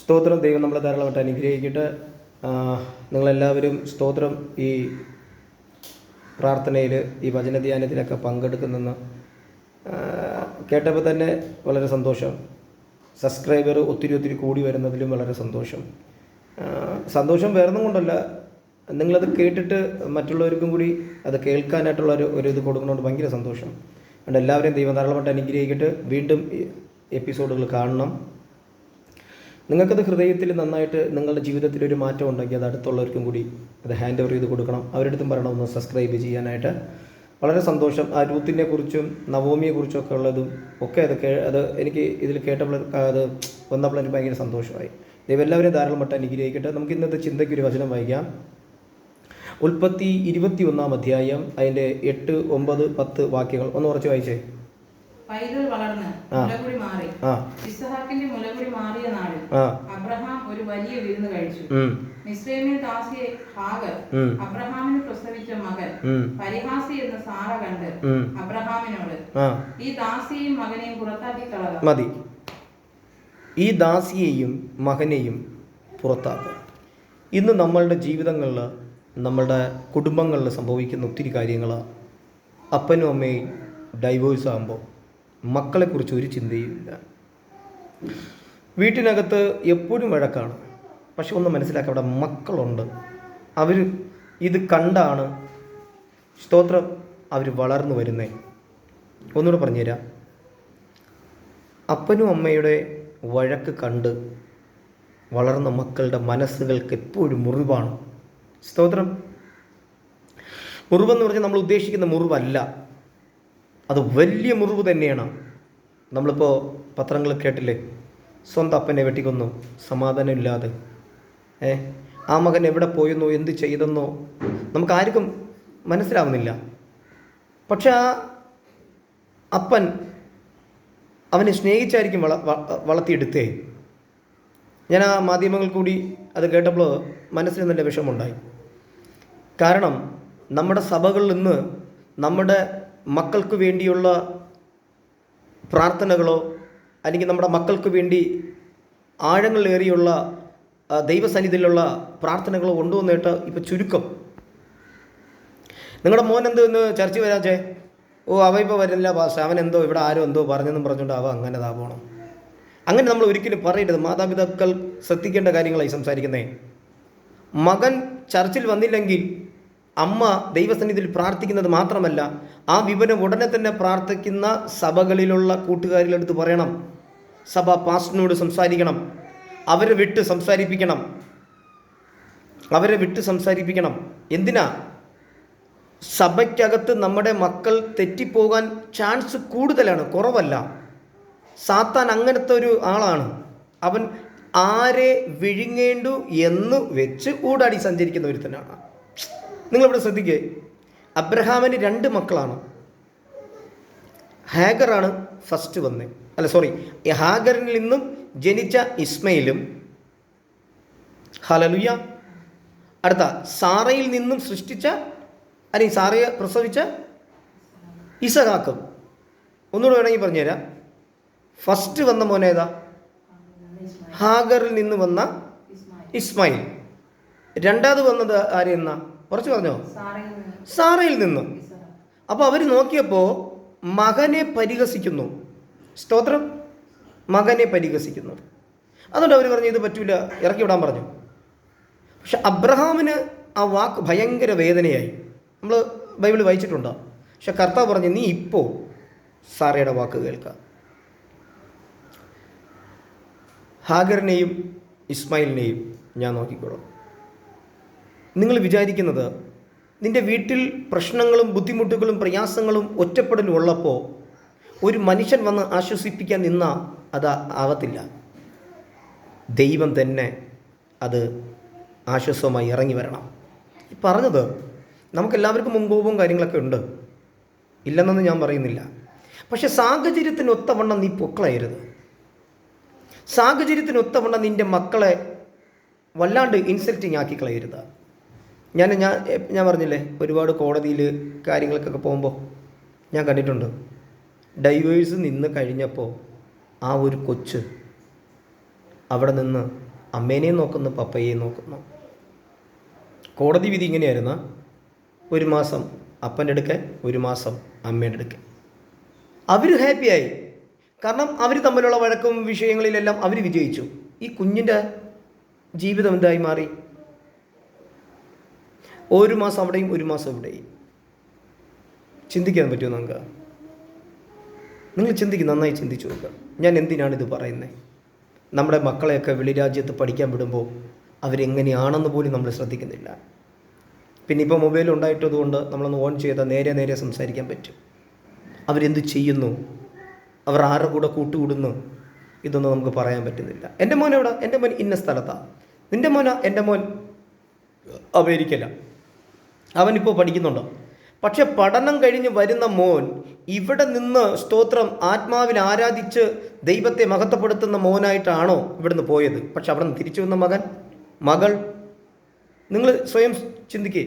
സ്തോത്രം. ദൈവം നമ്മളെ ധാരാളമായിട്ട് അനുഗ്രഹിക്കട്ടെ. നിങ്ങളെല്ലാവരും സ്തോത്രം ഈ പ്രാർത്ഥനയിൽ ഈ വചനധ്യാനത്തിലൊക്കെ പങ്കെടുക്കുന്നെന്ന് കേട്ടപ്പോൾ തന്നെ വളരെ സന്തോഷം. സബ്സ്ക്രൈബർ ഒത്തിരി കൂടി വരുന്നതിലും വളരെ സന്തോഷം. സന്തോഷം വേറൊന്നും കൊണ്ടല്ല, നിങ്ങളത് കേട്ടിട്ട് മറ്റുള്ളവർക്കും കൂടി അത് കേൾക്കാനായിട്ടുള്ള ഒരു ഇത് കൊടുക്കുന്നതുകൊണ്ട് ഭയങ്കര സന്തോഷം. അതുകൊണ്ട് എല്ലാവരെയും ദൈവം ധാരാളമായിട്ട് അനുഗ്രഹിക്കട്ടെ. വീണ്ടും എപ്പിസോഡുകൾ കാണണം. നിങ്ങൾക്കത് ഹൃദയത്തിൽ നന്നായിട്ട് നിങ്ങളുടെ ജീവിതത്തിൽ ഒരു മാറ്റം ഉണ്ടെങ്കിൽ അത് അടുത്തുള്ളവർക്കും കൂടി അത് ഹാൻഡ് ഓവർ ചെയ്ത് കൊടുക്കണം. അവരുടെ അടുത്തും പറയണമെന്ന് സബ്സ്ക്രൈബ് ചെയ്യാനായിട്ട്. വളരെ സന്തോഷം. ആ രൂത്തിനെ കുറിച്ചും നവോമിയെ കുറിച്ചും ഒക്കെ ഉള്ളതും ഒക്കെ അത് എനിക്ക് ഇതിൽ കേട്ടപ്പോൾ അത് വന്നപ്പോൾ എനിക്ക് ഭയങ്കര സന്തോഷമായി. ദൈവം എല്ലാവരെയും ധാരാളമായിട്ട് അനുഗ്രഹിക്കട്ടെ. നമുക്ക് ഇന്നത്തെ ചിന്തയ്ക്ക് ഒരു വചനം വായിക്കാം. ഉൽപ്പത്തി 21 അധ്യായം അതിൻ്റെ 8, 9, 10 വാക്യങ്ങൾ ഒന്ന് കുറച്ച് വായിച്ചേ. പൈതൽ വളർന്ന് മുലകുടി മാറി. ഇസ്ഹാക്കിന്റെ മുലകുടി മാറിയ നാളിൽ അബ്രഹാം ഒരു വലിയ വിരുന്ന് കഴിച്ചു. മിസ്രയീമിൽ ദാസിയെ ഹാഗർ അബ്രഹാമിന് പ്രസവിച്ച മകൻ പരിഹാസി എന്ന സാറ കണ്ട് അബ്രഹാമിനോട്, ഈ ദാസിയെയും മകനെയും പുറത്താക്കി കളക. മതി, ഈ ദാസിയെയും മകനെയും പുറത്താക്കുക. ഇന്ന് നമ്മളുടെ ജീവിതങ്ങളിൽ, നമ്മളുടെ കുടുംബങ്ങളിൽ സംഭവിക്കുന്ന ഒത്തിരി കാര്യങ്ങളാണ്. അപ്പനും അമ്മയും ഡൈവോഴ്സ് ആകുമ്പോൾ മക്കളെക്കുറിച്ച് ഒരു ചിന്തയുമില്ല. വീട്ടിനകത്ത് എപ്പോഴും വഴക്കാണ്. പക്ഷെ ഒന്ന് മനസ്സിലാക്കുക, അവിടെ മക്കളുണ്ട്. അവർ ഇത് കണ്ടാണ് സ്തോത്രം അവർ വളർന്നു വരുന്നേ. ഒന്നുകൂടെ പറഞ്ഞുതരാം. അപ്പനും അമ്മയുടെ വഴക്ക് കണ്ട് വളർന്ന മക്കളുടെ മനസ്സുകൾക്ക് എപ്പോഴും മുറിവാണ്. സ്തോത്രം. മുറിവെന്ന് പറഞ്ഞാൽ നമ്മൾ ഉദ്ദേശിക്കുന്ന മുറിവല്ല, അത് വലിയ മുറിവ് തന്നെയാണ്. നമ്മളിപ്പോൾ പത്രങ്ങൾ കേട്ടില്ലേ, സ്വന്തം അപ്പനെ വെട്ടിക്കൊന്നു, സമാധാനമില്ലാതെ. ആ മകൻ എവിടെ പോയെന്നോ എന്ത് ചെയ്തെന്നോ നമുക്കാർക്കും മനസ്സിലാവുന്നില്ല. പക്ഷെ ആ അപ്പൻ അവനെ സ്നേഹിച്ചായിരിക്കും വളർത്തിയെടുത്തേ. ഞാൻ ആ മാധ്യമങ്ങൾ കൂടി അത് കേട്ടപ്പോൾ മനസ്സിന് നല്ല വിഷമമുണ്ടായി. കാരണം നമ്മുടെ സഭകളിൽ നിന്ന് നമ്മുടെ മക്കൾക്ക് വേണ്ടിയുള്ള പ്രാർത്ഥനകളോ അല്ലെങ്കിൽ നമ്മുടെ മക്കൾക്ക് വേണ്ടി ആഴങ്ങളേറിയുള്ള ദൈവസന്നിധിയിലുള്ള പ്രാർത്ഥനകളോ കൊണ്ടുവന്നിട്ട് ഇപ്പോൾ ചുരുക്കം. നിങ്ങളുടെ മോൻ എന്തോ ഇന്ന് ചർച്ച വരാച്ചേ, അവ ഇപ്പോൾ വരുന്നില്ല പാസ്, അവൻ എന്തോ ഇവിടെ ആരോ എന്തോ പറഞ്ഞെന്നും പറഞ്ഞുകൊണ്ട് അവ അങ്ങനെ പോകണം. അങ്ങനെ നമ്മൾ ഒരിക്കലും പറയരുത്. മാതാപിതാക്കൾ ശ്രദ്ധിക്കേണ്ട കാര്യങ്ങളായി സംസാരിക്കുന്നേ. മകൻ ചർച്ചിൽ വന്നില്ലെങ്കിൽ അമ്മ ദൈവസന്നിധിയിൽ പ്രാർത്ഥിക്കുന്നത് മാത്രമല്ല, ആ വിവരം ഉടനെ തന്നെ പ്രാർത്ഥിക്കുന്ന സഭകളിലുള്ള കൂട്ടുകാരിലെടുത്ത് പറയണം. സഭ പാസ്റ്ററിനോട് സംസാരിക്കണം. അവരെ വിട്ട് സംസാരിപ്പിക്കണം. എന്തിനാ? സഭയ്ക്കകത്ത് നമ്മുടെ മക്കൾ തെറ്റിപ്പോകാൻ ചാൻസ് കൂടുതലാണ്, കുറവല്ല. സാത്താൻ അങ്ങനത്തെ ഒരു ആളാണ്. അവൻ ആരെ വിഴുങ്ങേണ്ടു എന്ന് വെച്ച് ഊടാടി സഞ്ചരിക്കുന്ന ഒരുത്തനാണ്. നിങ്ങളിവിടെ ശ്രദ്ധിക്കേ, അബ്രഹാമിന് 2 മക്കളാണ്. ഹാഗറാണ് ഫസ്റ്റ് വന്നേ. ഹാഗറിൽ നിന്നും ജനിച്ച ഇസ്മയിലും, ഹല്ലേലൂയ, അടുത്ത സാറയിൽ നിന്നും സാറയെ പ്രസവിച്ച ഇസഹാക്കും. ഒന്നുകൂടെ വേണമെങ്കിൽ പറഞ്ഞുതരാം. ഫസ്റ്റ് വന്ന മോനേതാ? ഹാഗറിൽ നിന്ന് വന്ന ഇസ്മായിൽ. രണ്ടാമത് വന്നത് ആരെന്ന കുറച്ച് പറഞ്ഞോ? സാറയിൽ നിന്ന്. അപ്പോൾ അവർ നോക്കിയപ്പോൾ മകനെ പരിഹസിക്കുന്നു. സ്തോത്രം. മകനെ പരിഹസിക്കുന്നു. അതുകൊണ്ട് അവർ പറഞ്ഞു ഇത് പറ്റൂല, ഇറക്കി വിടാൻ പറഞ്ഞു. പക്ഷെ അബ്രഹാമിന് ആ വാക്ക് ഭയങ്കര വേദനയായി. നമ്മൾ ബൈബിൾ വായിച്ചിട്ടുണ്ടോ? പക്ഷെ കർത്താവ് പറഞ്ഞു, നീ ഇപ്പോൾ സാറയുടെ വാക്ക് കേൾക്കാം. ഹാഗറിനെയും ഇസ്മായിലിനെയും ഞാൻ നോക്കിക്കോളാം. നിങ്ങൾ വിചാരിക്കുന്നത് നിൻ്റെ വീട്ടിൽ പ്രശ്നങ്ങളും ബുദ്ധിമുട്ടുകളും പ്രയാസങ്ങളും ഒറ്റപ്പെടലും ഉള്ളപ്പോൾ ഒരു മനുഷ്യൻ വന്ന് ആശ്വസിപ്പിക്കാൻ നിന്നാൽ അത് ആവത്തില്ല. ദൈവം തന്നെ അത് ആശ്വാസമായി ഇറങ്ങി വരണം. ഈ പറഞ്ഞത് നമുക്കെല്ലാവർക്കും മുൻകോപവും കാര്യങ്ങളൊക്കെ ഉണ്ട്, ഇല്ലെന്നൊന്നും ഞാൻ പറയുന്നില്ല. പക്ഷെ സാഹചര്യത്തിനൊത്തവണ്ണം നീ പൊക്കളയരുത്. സാഹചര്യത്തിനൊത്തവണ്ണം നിൻ്റെ മക്കളെ വല്ലാണ്ട് ഇൻസൾട്ടിങ് ആക്കി കളയരുത്. ഞാൻ പറഞ്ഞില്ലേ, ഒരുപാട് കോടതിയിൽ കാര്യങ്ങൾക്കൊക്കെ പോകുമ്പോൾ ഞാൻ കണ്ടിട്ടുണ്ട്. ഡൈവേഴ്സ് നിന്ന് കഴിഞ്ഞപ്പോൾ ആ ഒരു കൊച്ച് അവിടെ നിന്ന് അമ്മേനെയും നോക്കുന്നു, പപ്പയെയും നോക്കുന്നു. കോടതി വിധി ഇങ്ങനെയായിരുന്നു: 1 മാസം അപ്പൻ്റെ അടുക്കൽ, 1 മാസം അമ്മയുടെ അടുക്കൽ. അവർ ഹാപ്പിയായി. കാരണം അവർ തമ്മിലുള്ള വഴക്കും വിഷയങ്ങളിലെല്ലാം അവർ വിജയിച്ചു. ഈ കുഞ്ഞിൻ്റെ ജീവിതം എന്തായി മാറി? 1 മാസം അവിടെയും 1 മാസം ഇവിടെയും. ചിന്തിക്കാൻ പറ്റുമോ നിങ്ങൾക്ക്? നിങ്ങൾ ചിന്തിക്കും, നന്നായി ചിന്തിച്ചു നോക്കുക. ഞാൻ എന്തിനാണിത് പറയുന്നത്? നമ്മുടെ മക്കളെയൊക്കെ വെളിരാജ്യത്ത് പഠിക്കാൻ വിടുമ്പോൾ അവരെങ്ങനെയാണെന്ന് പോലും നമ്മൾ ശ്രദ്ധിക്കുന്നില്ല. പിന്നെ ഇപ്പോൾ മൊബൈൽ ഉണ്ടായിട്ടതുകൊണ്ട് നമ്മളൊന്ന് ഓൺ ചെയ്താൽ നേരെ സംസാരിക്കാൻ പറ്റും. അവരെന്ത് ചെയ്യുന്നു, അവർ ആരുടെ കൂടെ കൂട്ടുകൂടുന്നു, ഇതൊന്നും നമുക്ക് പറയാൻ പറ്റുന്നില്ല. എൻ്റെ മോൻ എവിടെ? എൻ്റെ മോൻ ഇന്ന സ്ഥലത്താണ്. നിൻ്റെ മോനാ? എൻ്റെ മോൻ അമേരിക്കയിലാണ്. അവനിപ്പോൾ പഠിക്കുന്നുണ്ടോ? പക്ഷെ പഠനം കഴിഞ്ഞ് വരുന്ന മോൻ ഇവിടെ നിന്ന് സ്തോത്രം ആത്മാവിൽ ആരാധിച്ച് ദൈവത്തെ മഹത്വപ്പെടുത്തുന്ന മോനായിട്ടാണോ ഇവിടുന്ന് പോയത്? പക്ഷെ അവിടെ നിന്ന് തിരിച്ചു വന്ന മകൾ നിങ്ങൾ സ്വയം ചിന്തിക്കേ.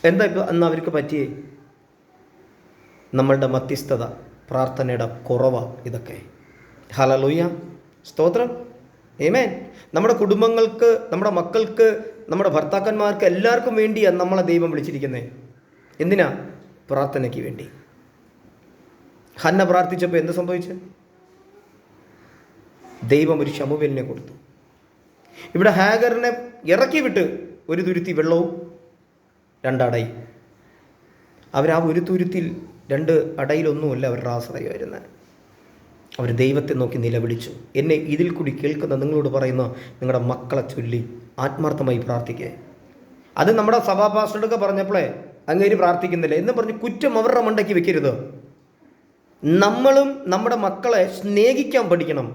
എന്താ ഇപ്പോൾ അന്ന് അവർക്ക് പറ്റിയേ? നമ്മളുടെ മധ്യസ്ഥത, പ്രാർത്ഥനയുടെ കുറവാണ് ഇതൊക്കെ. ഹല്ലേലൂയ, സ്തോത്രം, ആമേൻ. നമ്മുടെ കുടുംബങ്ങൾക്ക്, നമ്മുടെ മക്കൾക്ക്, നമ്മുടെ ഭർത്താക്കന്മാർക്ക് എല്ലാവർക്കും വേണ്ടിയാണ് നമ്മളെ ദൈവം വിളിച്ചിരിക്കുന്നത്. എന്തിനാ? പ്രാർത്ഥനയ്ക്ക് വേണ്ടി. ഹന്ന പ്രാർത്ഥിച്ചപ്പോൾ എന്ത് സംഭവിച്ചു? ദൈവം ഒരു ശമൂവേലിനെ കൊടുത്തു. ഇവിടെ ഹാഗറിനെ ഇറക്കി വിട്ട് 1 തുരുത്തി വെള്ളവും 2 അടയും. ആ 1 തുരുത്തിൽ 2 അടയിലൊന്നുമല്ല അവരുടെ ആശ്രയമായിരുന്നത്. അവർ ദൈവത്തെ നോക്കി നിലവിളിച്ചു. എന്നെ ഇതിൽ കൂടി കേൾക്കുന്ന നിങ്ങളോട് പറയുന്ന നിങ്ങളുടെ മക്കളെ ചൊല്ലി ആത്മാർത്ഥമായി പ്രാർത്ഥിക്കുക. അത് നമ്മുടെ സഭാപാസ്റ്ററൊക്കെ പറഞ്ഞപ്പോഴേ അങ്ങേര് പ്രാർത്ഥിക്കുന്നില്ല എന്ന് പറഞ്ഞ് കുറ്റം അവരുടെ മണ്ടയ്ക്ക് വെക്കരുത്. നമ്മളും നമ്മുടെ മക്കളെ സ്നേഹിക്കാൻ പഠിക്കണം.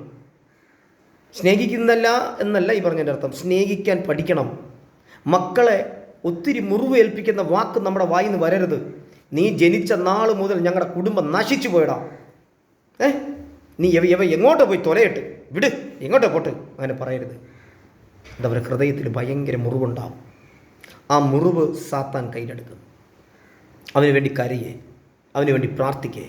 സ്നേഹിക്കുന്നില്ല എന്നല്ല ഈ പറഞ്ഞതിൻ്റെ അർത്ഥം. സ്നേഹിക്കാൻ പഠിക്കണം. മക്കളെ ഒത്തിരി മുറിവേൽപ്പിക്കുന്ന വാക്ക് നമ്മുടെ വായിൽ നിന്ന് വരരുത്. നീ ജനിച്ച നാൾ മുതൽ ഞങ്ങളുടെ കുടുംബം നശിച്ചു പോയടാ, നീ എങ്ങോട്ടോ പോയി തൊലയിട്ട് വിട്, എങ്ങോട്ടോ പോട്ട്, അങ്ങനെ പറയരുത്. അതവരുടെ ഹൃദയത്തിൽ ഭയങ്കര മുറിവുണ്ടാവും. ആ മുറിവ് സാത്താൻ കയ്യിലെടുക്കും. അവന് വേണ്ടി കരയേ, അവന് വേണ്ടി പ്രാർത്ഥിക്കേ.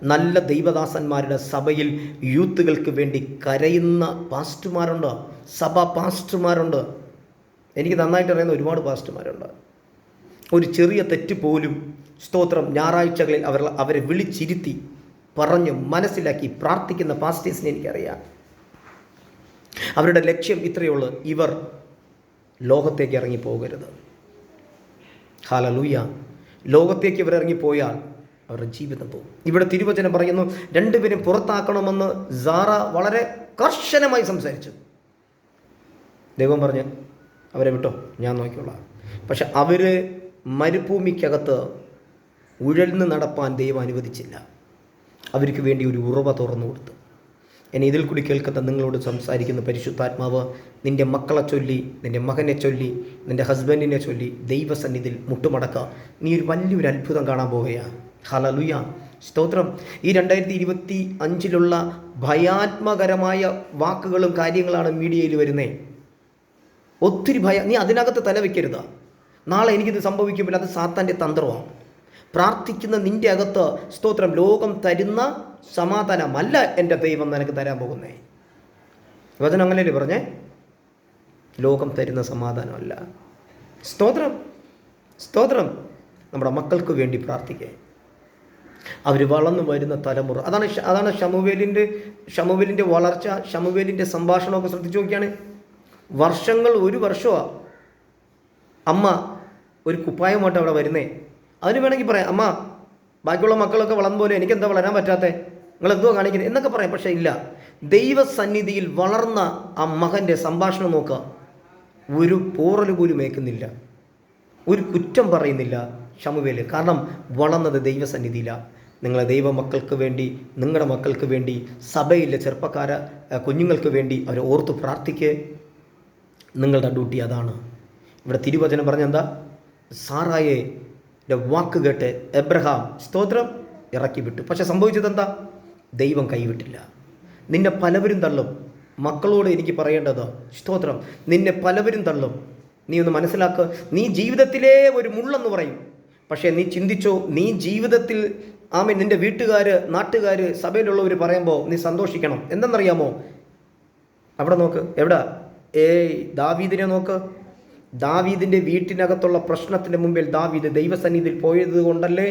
നല്ല ദൈവദാസന്മാരുടെ സഭയിൽ യൂത്തുകൾക്ക് വേണ്ടി കരയുന്ന പാസ്റ്റർമാരുണ്ട്, സഭാ പാസ്റ്റർമാരുണ്ട്. എനിക്ക് നന്നായിട്ട് അറിയുന്ന ഒരുപാട് പാസ്റ്റർമാരുണ്ട്. ഒരു ചെറിയ തെറ്റ് പോലും സ്തോത്രം ഞായറാഴ്ചകളിൽ അവരെ വിളിച്ചിരുത്തി പറഞ്ഞ് മനസ്സിലാക്കി പ്രാർത്ഥിക്കുന്ന പാസ്റ്റേഴ്സിനെ എനിക്കറിയാം. അവരുടെ ലക്ഷ്യം ഇത്രയേ ഉള്ളൂ: ഇവർ ലോകത്തേക്ക് ഇറങ്ങിപ്പോകരുത്. ഹല്ലേലൂയ. ലോകത്തേക്ക് ഇവർ ഇറങ്ങിപ്പോയാൽ അവരുടെ ജീവിതം പോകും. ഇവിടെ തിരുവചനം പറയുന്നു, 2 പേരും പുറത്താക്കണമെന്ന് സാറ വളരെ കർശനമായി സംസാരിച്ചു. ദൈവം പറഞ്ഞ് അവരെ വിട്ടോ, ഞാൻ നോക്കിക്കൊള്ളാം. പക്ഷെ അവർ മരുഭൂമിക്കകത്ത് ഉഴൽന്ന് നടപ്പാൻ ദൈവം അനുവദിച്ചില്ല. അവർക്ക് വേണ്ടി ഒരു ഉറവ തുറന്നു കൊടുത്തു. എന്നെ ഇതിൽ കൂടി കേൾക്കുന്ന നിങ്ങളോട് സംസാരിക്കുന്ന പരിശുദ്ധാത്മാവ് നിൻ്റെ മക്കളെ ചൊല്ലി, നിൻ്റെ മകനെ ചൊല്ലി, നിൻ്റെ ഹസ്ബൻഡിനെ ചൊല്ലി ദൈവസന്നിധിയിൽ മുട്ടുമടക്കുക. നീ ഒരു വലിയൊരു അത്ഭുതം കാണാൻ പോവുകയാണ്. ഹല്ലേലൂയ, സ്തോത്രം. ഈ 2025 ഭയാത്മകരമായ വാക്കുകളും കാര്യങ്ങളാണ് മീഡിയയിൽ വരുന്നത്. ഒത്തിരി നീ അതിനകത്ത് തലവെക്കരുത്. നാളെ എനിക്കിത് സംഭവിക്കുമ്പോൾ അത് സാത്താൻ്റെ തന്ത്രമാണ്. പ്രാർത്ഥിക്കുന്ന നിൻ്റെ അകത്ത് സ്തോത്രം ലോകം തരുന്ന സമാധാനമല്ല എൻ്റെ ദൈവം നിനക്ക് തരാൻ പോകുന്നേ. വചനം അങ്ങനെയല്ലേ പറഞ്ഞേ? ലോകം തരുന്ന സമാധാനമല്ല. സ്തോത്രം, സ്തോത്രം. നമ്മുടെ മക്കൾക്ക് വേണ്ടി പ്രാർത്ഥിക്കുക. അവർ വളർന്നു വരുന്ന തലമുറ, അതാണ് ശമൂവേലിൻ്റെ വളർച്ച, ശമൂവേലിൻ്റെ സംഭാഷണമൊക്കെ ശ്രദ്ധിച്ചു നോക്കിയാണ്. വർഷങ്ങൾ, 1 വർഷമാണ് അമ്മ ഒരു കുപ്പായമായിട്ട് അവിടെ വരുന്നേ. അതിന് വേണമെങ്കിൽ പറയാം, അമ്മ ബാക്കിയുള്ള മക്കളൊക്കെ വളർന്നു പോലെ എനിക്കെന്താ വളരാൻ പറ്റാത്തേ, നിങ്ങളെന്തോ കാണിക്കുന്നത് എന്നൊക്കെ പറയാം. പക്ഷേ ഇല്ല, ദൈവസന്നിധിയിൽ വളർന്ന ആ മകൻ്റെ സംഭാഷണം നോക്കുക. ഒരു പോറൽ പോലും ഏൽക്കുന്നില്ല, ഒരു കുറ്റം പറയുന്നില്ല ശമൂവേൽ. കാരണം വളർന്നത് ദൈവസന്നിധിയിലാണ്. നിങ്ങളെ ദൈവമക്കൾക്ക് വേണ്ടി, നിങ്ങളുടെ മക്കൾക്ക് വേണ്ടി, സഭയിലെ കുഞ്ഞുങ്ങൾക്ക് വേണ്ടി അവരെ ഓർത്ത് പ്രാർത്ഥിക്കുക. നിങ്ങളുടെ ഡ്യൂട്ടി അതാണ്. ഇവിടെ തിരുവചനം പറഞ്ഞെന്താ? സാറായെ വാക്ക് കേട്ട് എബ്രഹാം സ്തോത്രം ഇറക്കി വിട്ടു. പക്ഷെ സംഭവിച്ചത് എന്താ? ദൈവം കൈവിട്ടില്ല. നിന്നെ പലവരും തള്ളും. മക്കളോട് എനിക്ക് പറയേണ്ടത് സ്തോത്രം, നിന്നെ പലവരും തള്ളും. നീ ഒന്ന് മനസ്സിലാക്കുക. നീ ജീവിതത്തിലെ ഒരു മുള്ളെന്ന് പറയും. പക്ഷേ നീ ചിന്തിച്ചോ, നീ ജീവിതത്തിൽ നിൻ്റെ വീട്ടുകാർ, നാട്ടുകാർ, സഭയിലുള്ളവർ പറയുമ്പോൾ നീ സന്തോഷിക്കണം. എന്തെന്നറിയാമോ? അവിടെ നോക്ക്, എവിടെ? ദാവീദിനെ നോക്ക്. ദാവീദിൻ്റെ വീട്ടിനകത്തുള്ള പ്രശ്നത്തിൻ്റെ മുമ്പിൽ ദാവീദ് ദൈവസന്നിധിയിൽ പോയത് കൊണ്ടല്ലേ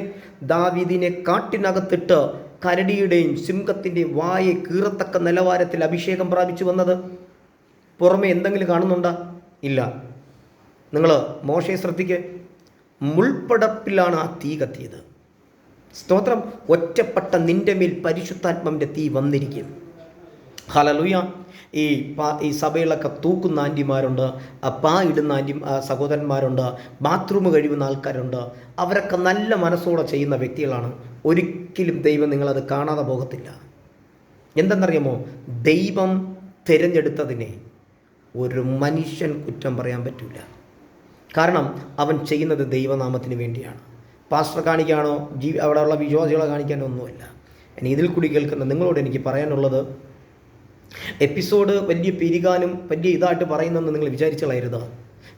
ദാവീദിനെ കാട്ടിനകത്തിട്ട് കരടിയുടെയും സിംഹത്തിൻ്റെയും വായെ കീറത്തക്ക നിലവാരത്തിൽ അഭിഷേകം പ്രാപിച്ചു വന്നത്? പുറമെ എന്തെങ്കിലും കാണുന്നുണ്ടോ? ഇല്ല. നിങ്ങൾ മോശയെ ശ്രദ്ധിക്കുക, മുൾപ്പടപ്പിലാണ് ആ തീ കത്തിയത്. സ്തോത്രം. ഒറ്റപ്പെട്ട നിന്റെ മേൽ പരിശുദ്ധാത്മാവിൻ്റെ തീ വന്നിരിക്കും. ഹല്ലേലൂയ. ഈ സഭയിലൊക്കെ തൂക്കുന്ന ആൻറ്റിമാരുണ്ട്, പാ ഇടുന്ന സഹോദരന്മാരുണ്ട്, ബാത്റൂം കഴിയുന്ന ആൾക്കാരുണ്ട്. അവരൊക്കെ നല്ല മനസ്സോടെ ചെയ്യുന്ന വ്യക്തികളാണ്. ഒരിക്കലും ദൈവം നിങ്ങളത് കാണാതെ പോകത്തില്ല. എന്തെന്നറിയാമോ? ദൈവം തിരഞ്ഞെടുത്തതിനെ ഒരു മനുഷ്യൻ കുറ്റം പറയാൻ പറ്റില്ല. കാരണം അവൻ ചെയ്യുന്നത് ദൈവനാമത്തിന് വേണ്ടിയാണ്. പാസ്റ്റർ കാണിക്കാനോ അവിടെയുള്ള വിശ്വാസികളെ കാണിക്കാനോ ഒന്നുമല്ല. ഇനി ഇതിൽ കൂടി കേൾക്കുന്ന നിങ്ങളോട് എനിക്ക് പറയാനുള്ളത്, എപ്പിസോഡ് വലിയ പെരുകാനും വലിയ ഇതായിട്ട് പറയുന്നെന്ന് നിങ്ങൾ വിചാരിച്ചളയരുത്.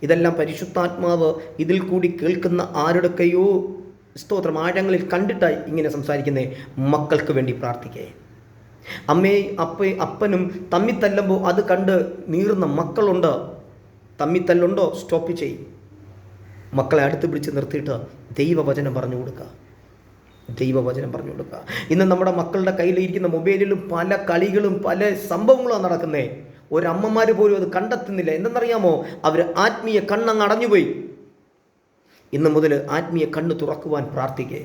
ഇതെല്ലാം പരിശുദ്ധാത്മാവ് ഇതിൽ കൂടി കേൾക്കുന്ന ആരുടെയൊക്കെയോ സ്തോത്രം ആഴങ്ങളിൽ കണ്ടിട്ടായി ഇങ്ങനെ സംസാരിക്കുന്നേ. മക്കൾക്ക് വേണ്ടി പ്രാർത്ഥിക്കേ. അപ്പനും തമ്മിത്തല്ലുമ്പോൾ അത് കണ്ട് നീറുന്ന മക്കളുണ്ട്. തമ്മിത്തല്ലുണ്ടോ? സ്റ്റോപ്പ് ചെയ്യും. മക്കളെ അടുത്ത് പിടിച്ച് നിർത്തിയിട്ട് ദൈവവചനം പറഞ്ഞു കൊടുക്കുക. ദൈവവചനം പറഞ്ഞു കൊടുക്കുക. ഇന്ന് നമ്മുടെ മക്കളുടെ കയ്യിലിരിക്കുന്ന മൊബൈലിലും പല കളികളും പല സംഭവങ്ങളും നടക്കുന്നേ. ഒരമ്മമാർ പോലും അത് കണ്ടെത്തുന്നില്ല. എന്തെന്നറിയാമോ? അവർ ആത്മീയ കണ്ണങ്ങ് അടഞ്ഞുപോയി. ഇന്ന് മുതൽ ആത്മീയ കണ്ണ് തുറക്കുവാൻ പ്രാർത്ഥിക്കേ.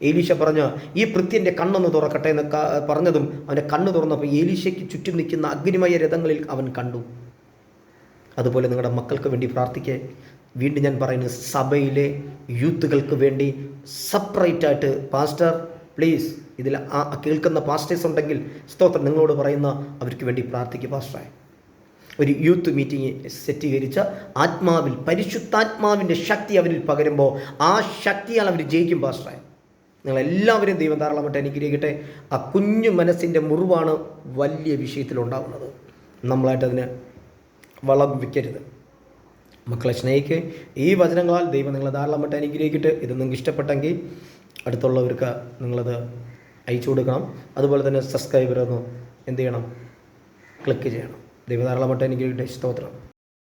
ഏലീശ പറഞ്ഞ ഈ ഭൃത്യൻ്റെ കണ്ണൊന്ന് തുറക്കട്ടെ എന്ന് പറഞ്ഞതും അവൻ്റെ കണ്ണ് തുറന്നപ്പോൾ ഏലീശയ്ക്ക് ചുറ്റും നിൽക്കുന്ന അഗ്നിമയ രഥങ്ങളിൽ അവൻ കണ്ടു. അതുപോലെ നിങ്ങളുടെ മക്കൾക്ക് വേണ്ടി പ്രാർത്ഥിക്കേ. വീണ്ടും ഞാൻ പറയുന്നത്, സഭയിലെ യൂത്തുകൾക്ക് വേണ്ടി സെപ്പറേറ്റായിട്ട് പാസ്റ്റർ പ്ലീസ്, ഇതിൽ കേൾക്കുന്ന പാസ്റ്റേഴ്സ് ഉണ്ടെങ്കിൽ സ്തോത്രം നിങ്ങളോട് പറയുന്ന അവർക്ക് വേണ്ടി പ്രാർത്ഥിക്കുക. പാസ്റ്ററെ, ഒരു യൂത്ത് മീറ്റിംഗ് സെറ്റീകരിച്ച് ആത്മാവിൽ പരിശുദ്ധാത്മാവിൻ്റെ ശക്തി അവരിൽ പകരുമ്പോൾ ആ ശക്തിയാൽ അവർ ജയിക്കും. പാസ്റ്ററെ, നിങ്ങളെല്ലാവരും ദൈവം ധാരാളമായിട്ട് അനുഗ്രഹിക്കട്ടെ. ആ കുഞ്ഞു മനസ്സിൻ്റെ മുറിവാണ് വലിയ വിഷയത്തിലുണ്ടാകുന്നത്. നമ്മളായിട്ടതിന് വളം വയ്ക്കരുത്. മക്കളെ സ്നേഹിക്കുക. ഈ വചനങ്ങളാൽ ദൈവം നിങ്ങളെ ധാരാളമായിട്ട് അനുഗ്രഹിക്കട്ടെ. ഇത് നിങ്ങൾക്ക് ഇഷ്ടപ്പെട്ടെങ്കിൽ അടുത്തുള്ളവർക്ക് നിങ്ങളത് അയച്ചു കൊടുക്കണം. അതുപോലെ തന്നെ സബ്സ്ക്രൈബർ ഒന്ന് എന്ത് ചെയ്യണം? ക്ലിക്ക് ചെയ്യണം. ദൈവം ധാരാളമായിട്ട് അനുഗ്രഹിക്കട്ടെ. സ്തോത്രം.